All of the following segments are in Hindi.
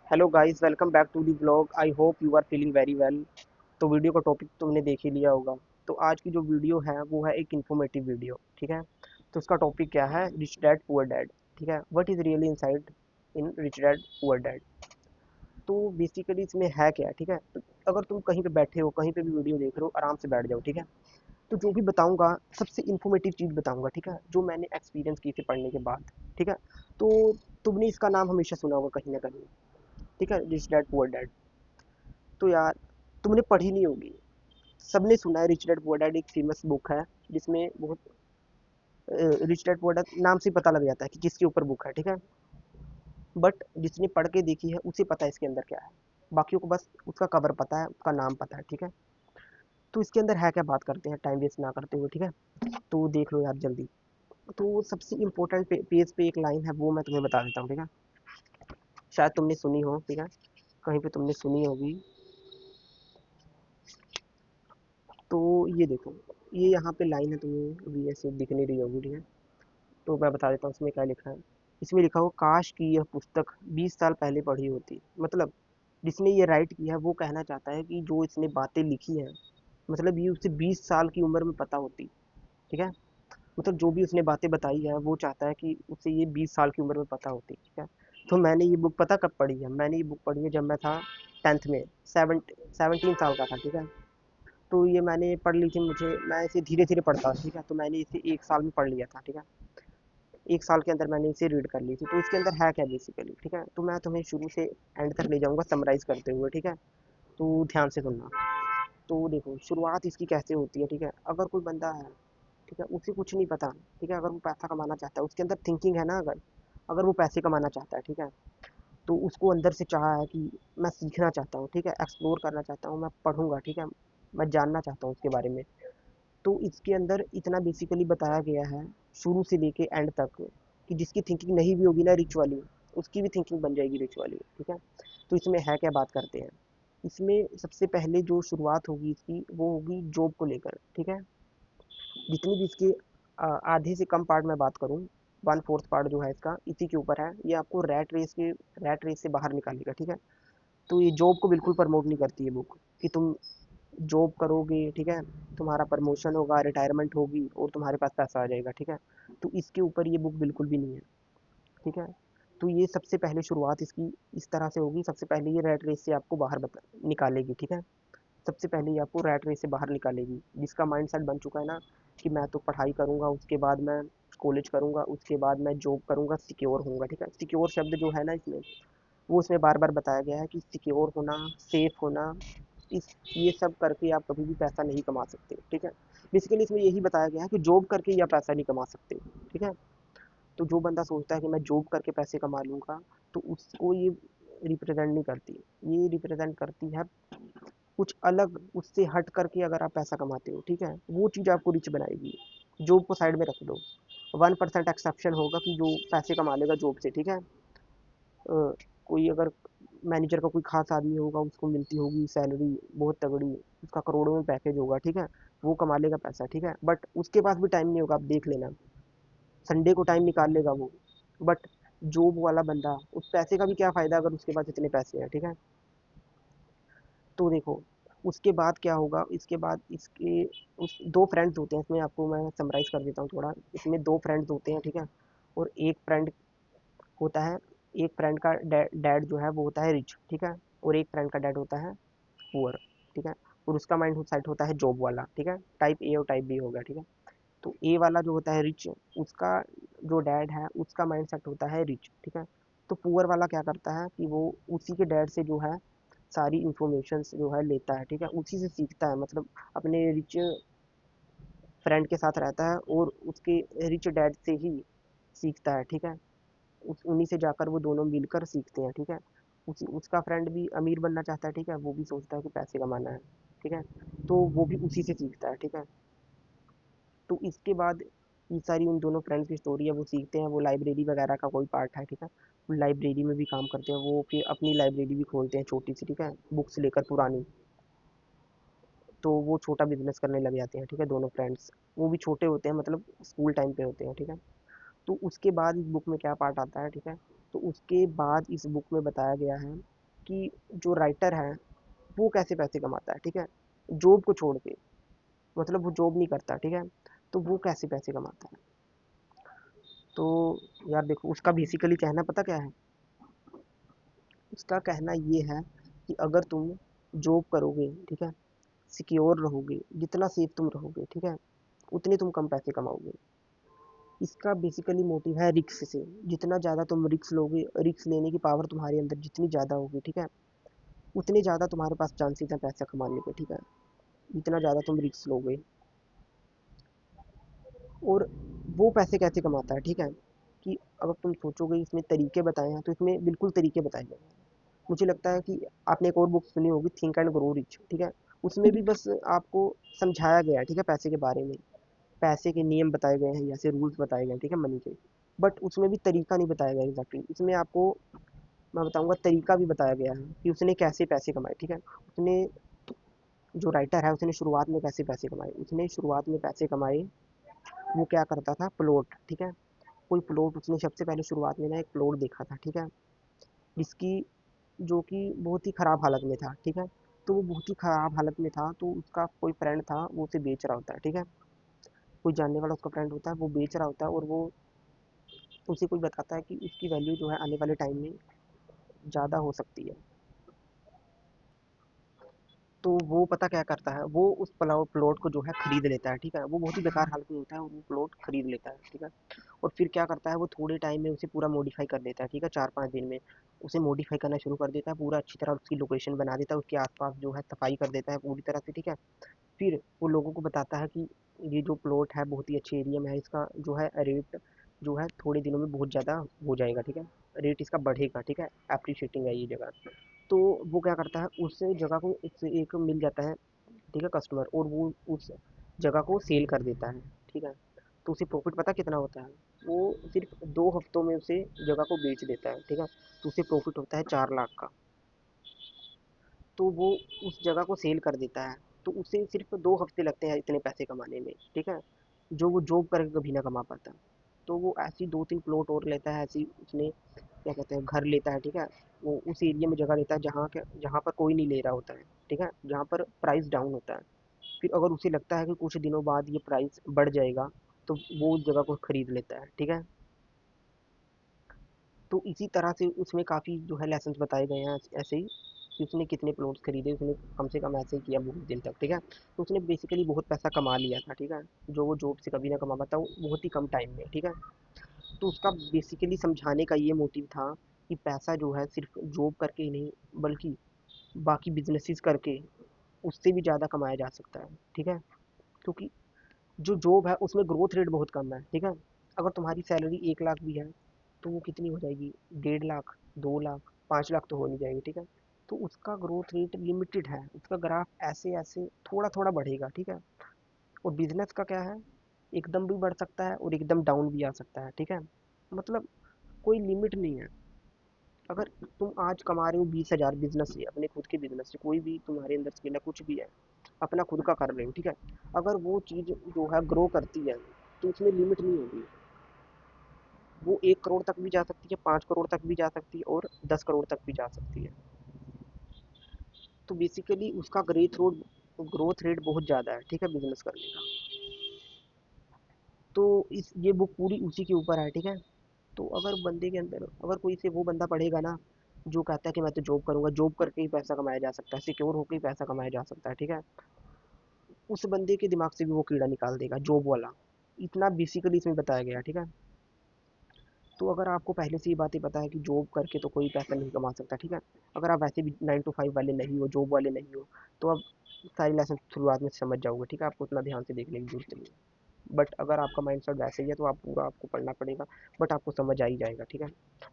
Hello guys, welcome back to the blog. I hope you are feeling very well. तो वीडियो का टॉपिक तुमने देख ही लिया होगा। तो आज की जो वीडियो है वो है एक इन्फॉर्मेटिव वीडियो, ठीक है। तो उसका टॉपिक क्या है? रिच डैड पुअर डैड, ठीक है। What is really inside in rich dad poor dad. तो बेसिकली इसमें है क्या, ठीक है। तो अगर तुम कहीं पे बैठे हो, कहीं पे भी वीडियो देख रहे हो, आराम से बैठ जाओ, ठीक है। तो जो भी बताऊंगा सबसे इन्फॉर्मेटिव चीज़ बताऊंगा, ठीक है, जो मैंने एक्सपीरियंस की थी पढ़ने के बाद, ठीक है। तो तुमने इसका नाम हमेशा सुना होगा कहीं ना कहीं, ठीक है, रिच डैड पुअर डैड। तो यार, तुमने पढ़ी नहीं होगी। सबने सुना है रिच डैड पुअर डैड, एक फेमस बुक है जिसमें बहुत रिच डैड पुअर डैड नाम से पता लग जाता है कि किसके ऊपर बुक है, ठीक है। बट जिसने पढ़ के देखी है उसे पता है इसके अंदर क्या है। बाकियों को बस उसका कवर पता है, उसका नाम पता है, ठीक है। तो इसके अंदर है क्या, बात करते हैं टाइम वेस्ट ना करते हुए, ठीक है। तो देख लो यार जल्दी। तो सबसे इम्पोर्टेंट पेज पे एक लाइन है, वो मैं तुम्हें बता देता हूँ, ठीक है। शायद तुमने सुनी हो, ठीक है, कहीं पे तुमने सुनी होगी। तो ये देखो, ये यहाँ पे लाइन है, तुम्हें अभी ऐसे दिख नहीं रही होगी, ठीक है। तो मैं बता देता हूँ इसमें क्या लिखा है। इसमें लिखा हो, काश कि यह पुस्तक 20 साल पहले पढ़ी होती। मतलब जिसने ये राइट किया है वो कहना चाहता है कि जो इसने बातें लिखी है, मतलब ये उसे 20 साल की उम्र में पता होती, ठीक है। मतलब जो भी उसने बातें बताई है वो चाहता है कि उसे ये 20 साल की उम्र में पता होती, ठीक है। तो मैंने ये बुक पता कब पढ़ी है? मैंने ये बुक पढ़ी है जब मैं था 10th में, 17 साल का था, ठीक है। तो ये मैंने पढ़ ली थी, मैं इसे धीरे धीरे पढ़ता, ठीक है। तो मैंने इसे 1 साल में पढ़ लिया था, ठीक है। 1 साल के अंदर मैंने इसे रीड कर ली थी। तो इसके अंदर है क्या बेसिकली, ठीक है। तो मैं तुम्हें शुरू से एंड तक ले जाऊंगा समराइज करते हुए, ठीक है। तो ध्यान से सुनना। तो देखो, शुरुआत इसकी कैसे होती है, ठीक है। अगर कोई बंदा है, ठीक है, उसे कुछ नहीं पता, ठीक है, अगर वो पैसा कमाना चाहता है, उसके अंदर थिंकिंग है ना, अगर अगर वो पैसे कमाना चाहता है, ठीक है, तो उसको अंदर से चाह है कि मैं सीखना चाहता हूँ, ठीक है, एक्सप्लोर करना चाहता हूँ, मैं पढ़ूंगा, ठीक है, मैं जानना चाहता हूँ उसके बारे में। तो इसके अंदर इतना बेसिकली बताया गया है शुरू से लेके एंड तक, कि जिसकी थिंकिंग नहीं भी होगी ना रिच वाली, उसकी भी थिंकिंग बन जाएगी रिच वाली, ठीक है। तो इसमें है क्या, बात करते हैं। इसमें सबसे पहले जो शुरुआत होगी इसकी, वो होगी जॉब को लेकर, ठीक है। जितनी भी इसके आधे से कम पार्ट मैं बात करूँ, 1/4 पार्ट जो है इसका इसी के ऊपर है। ये आपको रैट रेस से बाहर निकालेगा, ठीक है। तो ये जॉब को बिल्कुल प्रमोट नहीं करती है बुक, कि तुम जॉब करोगे, ठीक है, तुम्हारा प्रमोशन होगा, रिटायरमेंट होगी और तुम्हारे पास पैसा आ जाएगा, ठीक है। तो इसके ऊपर ये बुक बिल्कुल भी नहीं है, ठीक है। तो ये सबसे पहले शुरुआत इसकी इस तरह से होगी। सबसे पहले ये रैट रेस से आपको बाहर निकालेगी, ठीक है। सबसे पहले ये आपको रैट रेस से बाहर निकालेगी। जिसका माइंडसेट बन चुका है ना कि मैं तो पढ़ाई करूँगा, उसके बाद मैं कॉलेज करूँगा, उसके बाद मैं जॉब करूँगा, सिक्योर होऊंगा, ठीक है। सिक्योर शब्द जो है ना इसमें, वो इसमें बार बार बताया गया है कि सिक्योर होना, सेफ होना, इस ये सब करके आप कभी भी पैसा नहीं कमा सकते, ठीक है। बेसिकली इसमें यही बताया गया है कि जॉब करके या पैसा नहीं कमा सकते, ठीक है। तो जो बंदा सोचता है कि मैं जॉब करके पैसे कमा लूँगा, तो उसको ये रिप्रेजेंट नहीं करती। ये रिप्रेजेंट करती है कुछ अलग, उससे हट करके अगर आप पैसा कमाते हो, ठीक है, वो चीज़ आपको रिच बनाएगी। जॉब को साइड में रख दो। 1% एक्सेप्शन होगा कि जो पैसे कमा लेगा जॉब से, ठीक है। कोई अगर मैनेजर का कोई खास आदमी होगा, उसको मिलती होगी सैलरी बहुत तगड़ी, उसका करोड़ों में पैकेज होगा, ठीक है, वो कमा लेगा पैसा, ठीक है। बट उसके पास भी टाइम नहीं होगा, आप देख लेना, संडे को टाइम निकाल लेगा वो। बट जॉब वाला बंदा, उस पैसे का भी क्या फ़ायदा अगर उसके पास इतने पैसे हैं, ठीक है। तो देखो, उसके बाद क्या होगा, इसके बाद इसके उस दो फ्रेंड्स होते हैं इसमें, आपको मैं समराइज़ कर देता हूँ थोड़ा। इसमें दो फ्रेंड्स होते हैं, ठीक है। और एक फ्रेंड होता है, एक फ्रेंड का डैड जो है वो होता है रिच, ठीक है। और एक फ्रेंड का डैड होता है पुअर, ठीक है। और उसका माइंड सेट होता है जॉब वाला, ठीक है। टाइप ए और टाइप बी हो गया, ठीक है। तो ए वाला जो होता है रिच, उसका जो डैड है उसका माइंड सेट होता है रिच, ठीक है। तो पुअर वाला क्या करता है कि वो उसी के डैड से जो है सारी इंफॉर्मेशन जो है लेता है, ठीक है, उसी से सीखता है। मतलब अपने रिच फ्रेंड के साथ रहता है और उसके रिच डैड से ही सीखता है, ठीक है। उस उन्हीं से जाकर वो दोनों मिलकर सीखते हैं, ठीक है। उसका फ्रेंड भी अमीर बनना चाहता है, ठीक है, वो भी सोचता है कि पैसे कमाना है, ठीक है। तो वो भी उसी से सीखता है, ठीक है। तो इसके बाद ये सारी उन दोनों फ्रेंड्स की स्टोरी है, वो सीखते हैं, वो लाइब्रेरी वगैरह का कोई पार्ट है, ठीक है। वो लाइब्रेरी में भी काम करते हैं, वो फिर अपनी लाइब्रेरी भी खोलते हैं छोटी सी, ठीक है, बुक्स लेकर पुरानी। तो वो छोटा बिजनेस करने लग जाते हैं, ठीक है, दोनों फ्रेंड्स। वो भी छोटे होते हैं, मतलब स्कूल टाइम पे होते हैं, ठीक है। तो उसके बाद इस बुक में क्या पार्ट आता है, ठीक है। तो उसके बाद इस बुक में बताया गया है कि जो राइटर है वो कैसे पैसे कमाता है, ठीक है, जॉब को छोड़ के, मतलब वो जॉब नहीं करता, ठीक है, तो वो कैसे पैसे कमाता है। तो यार देखो, उसका बेसिकली कहना पता क्या है, उसका कहना ये है कि अगर तुम जॉब करोगे, ठीक है, सिक्योर रहोगे, जितना सेफ तुम रहोगे, ठीक है, उतने तुम कम पैसे कमाओगे। इसका बेसिकली मोटिव है रिक्स से, जितना ज़्यादा तुम रिक्स लोगे, रिक्स लेने की पावर तुम्हारे अंदर जितनी ज़्यादा होगी, ठीक है, उतने ज़्यादा तुम्हारे पास चांसेस हैं पैसा कमाने के, ठीक है, जितना ज़्यादा तुम रिक्स लोगे। और वो पैसे कैसे कमाता है, ठीक है, कि अगर तुम सोचोगे इसमें तरीके बताए हैं, तो इसमें बिल्कुल तरीके बताए गए हैं। मुझे लगता है कि आपने एक और बुक सुनी होगी, थिंक एंड ग्रो रिच, ठीक है, उसमें भी बस आपको समझाया गया है, ठीक है, पैसे के बारे में, पैसे के नियम बताए गए हैं, जैसे रूल्स बताए गए हैं, ठीक है, मनी के। बट उसमें भी तरीका नहीं बताया गया एग्जैक्टली, इसमें आपको मैं बताऊंगा तरीका भी बताया गया है कि उसने कैसे पैसे कमाए, ठीक है। उसने, जो राइटर है, उसने शुरुआत में कैसे पैसे कमाए, उसने शुरुआत में पैसे कमाए, वो क्या करता था, प्लॉट, ठीक है, कोई प्लॉट उसने सबसे पहले शुरुआत में ना एक प्लॉट देखा था, ठीक है, जिसकी, जो कि बहुत ही ख़राब हालत में था, ठीक है, तो वो बहुत ही ख़राब हालत में था, तो उसका कोई फ्रेंड था, वो उसे बेच रहा होता है, ठीक है, कोई जानने वाला उसका फ्रेंड होता है, वो बेच रहा होता है, और वो उसे कोई बताता है कि उसकी वैल्यू जो है आने वाले टाइम में ज़्यादा हो सकती है। तो वो पता क्या करता है, वो उस प्लॉट को जो है खरीद लेता है, ठीक है, वो बहुत ही बेकार हालत में होता है और वो प्लॉट खरीद लेता है, ठीक है, और फिर क्या करता है, वो थोड़े टाइम में उसे पूरा मॉडिफाई कर देता है, ठीक है, 4-5 दिन में उसे मॉडिफाई करना शुरू कर देता है, पूरा अच्छी तरह उसकी लोकेशन बना देता है, उसके आसपास जो है सफाई कर देता है पूरी तरह से, ठीक है। फिर वो लोगों को बताता है कि ये जो प्लॉट है बहुत ही अच्छे एरिया में है, इसका जो है रेट जो है थोड़े दिनों में बहुत ज़्यादा हो जाएगा, ठीक है, रेट इसका बढ़ेगा, ठीक है, एप्रिशिएटिंग है ये जगह। तो वो क्या करता है, उस जगह को उससे एक मिल जाता है, ठीक है, कस्टमर, और वो उस जगह को सेल कर देता है, ठीक है, तो उसे प्रॉफिट पता कितना होता है, वो सिर्फ 2 हफ्तों में उसे जगह को बेच देता है, ठीक है, तो उसे प्रॉफिट होता है 4 लाख का। तो वो उस जगह को सेल कर देता है, तो उसे सिर्फ 2 हफ्ते लगते हैं इतने पैसे कमाने में, ठीक है, जो वो जॉब करके कभी ना कमा पाता। तो वो ऐसी 2-3 प्लॉट और लेता है, ऐसी उसने क्या कहते हैं घर लेता है, ठीक है, वो उस एरिया में जगह लेता है जहाँ पर कोई नहीं ले रहा होता है, ठीक है, जहाँ पर प्राइस डाउन होता है। फिर अगर उसे लगता है कि कुछ दिनों बाद ये प्राइस बढ़ जाएगा, तो वो उस जगह को खरीद लेता है, ठीक है। तो इसी तरह से उसमें काफ़ी जो है लेसन्स बताए गए हैं ऐसे ही, कि उसने कितने प्लॉट्स खरीदे, उसने कम से कम ऐसे ही किया बहुत दिन तक, ठीक है, तो उसने बेसिकली बहुत पैसा कमा लिया था, ठीक है, जो वो जॉब से कभी ना कमा पाता, वो बहुत ही कम टाइम में, ठीक है। तो उसका बेसिकली समझाने का ये मोटिव था कि पैसा जो है सिर्फ जॉब करके ही नहीं, बल्कि बाकी बिजनेसेस करके उससे भी ज़्यादा कमाया जा सकता है, ठीक है, क्योंकि जो जॉब है उसमें ग्रोथ रेट बहुत कम है, ठीक है, अगर तुम्हारी सैलरी 1 लाख भी है, तो वो कितनी हो जाएगी, 1.5 लाख, 2 लाख, 5 लाख तो हो नहीं जाएगी, ठीक है। तो उसका ग्रोथ रेट लिमिटेड है, उसका ग्राफ ऐसे ऐसे थोड़ा थोड़ा बढ़ेगा, ठीक है। और बिजनेस का क्या है, एकदम भी बढ़ सकता है और एकदम डाउन भी आ सकता है, ठीक है, मतलब कोई लिमिट नहीं है। अगर तुम आज कमा रहे हो 20,000 बिजनेस से, अपने खुद के बिजनेस से, कोई भी तुम्हारे अंदर स्किल है, कुछ भी है, अपना खुद का कर रहे हो, ठीक है, अगर वो चीज़ जो है ग्रो करती है, तो उसमें लिमिट नहीं होगी, वो 1 करोड़ तक भी जा सकती है, 5 करोड़ तक भी जा सकती है, और 10 करोड़ तक भी जा सकती है। तो बेसिकली उसका ग्रोथ रेट बहुत ज़्यादा है, ठीक है, बिजनेस करने का। तो इस ये बुक पूरी उसी के ऊपर है, ठीक है। तो अगर बंदे के अंदर, अगर कोई से वो बंदा पढ़ेगा ना, जो कहता है कि मैं तो जॉब करूंगा, जॉब करके ही पैसा कमाया जा सकता है, सिक्योर होकर ही पैसा कमाया जा सकता है, ठीक है, उस बंदे के दिमाग से भी वो कीड़ा निकाल देगा जॉब वाला। इतना बेसिकली इसमें बताया गया, ठीक है। तो अगर आपको पहले से ही बातें पता है कि जॉब करके तो कोई पैसा नहीं कमा सकता, ठीक है, अगर आप वैसे भी 9 to 5 वाले नहीं हो, जॉब वाले नहीं हो, तो आप सारी लेसन शुरुआत में समझ जाओगे, ठीक है, आपको उतना ध्यान से देखने की जरूरत नहीं है। बट अगर आपका माइंड सेट वैसे ही है, तो आप पूरा आपको पढ़ना पड़ेगा, बट आपको समझ आ ही जाएगा, ठीक है।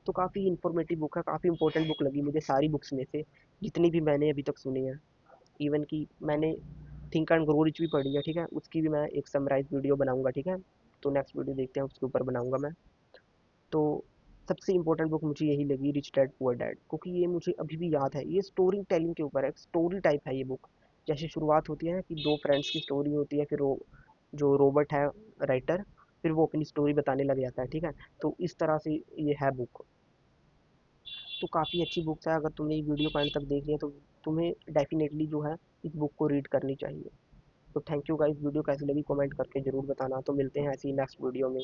तो काफ़ी इन्फॉर्मेटिव बुक है, काफ़ी इंपॉर्टेंट बुक लगी मुझे सारी बुक्स में से, जितनी भी मैंने अभी तक सुनी है। इवन कि मैंने थिंक एंड ग्रो रिच भी पढ़ी है, ठीक है, उसकी भी मैं एक समराइज वीडियो बनाऊंगा, ठीक है, तो नेक्स्ट वीडियो देखते हैं, उसके ऊपर बनाऊंगा मैं। तो सबसे इम्पोर्टेंट बुक मुझे यही लगी, रिच डैड पुअर डैड, क्योंकि ये मुझे अभी भी याद है, ये स्टोरी टेलिंग के ऊपर है, स्टोरी टाइप है ये बुक। जैसे शुरुआत होती है ना कि दो फ्रेंड्स की स्टोरी होती है, फिर वो जो रॉबर्ट है राइटर, फिर वो अपनी स्टोरी बताने लग जाता है, ठीक है, तो इस तरह से ये है बुक। तो काफ़ी अच्छी बुक्स है, अगर तुमने ये वीडियो को एंड तक देख लिया तो तुम्हें डेफिनेटली जो है इस बुक को रीड करनी चाहिए। तो थैंक यू गाइस, वीडियो कैसी लगी कमेंट करके ज़रूर बताना। तो मिलते हैं ऐसी नेक्स्ट वीडियो में।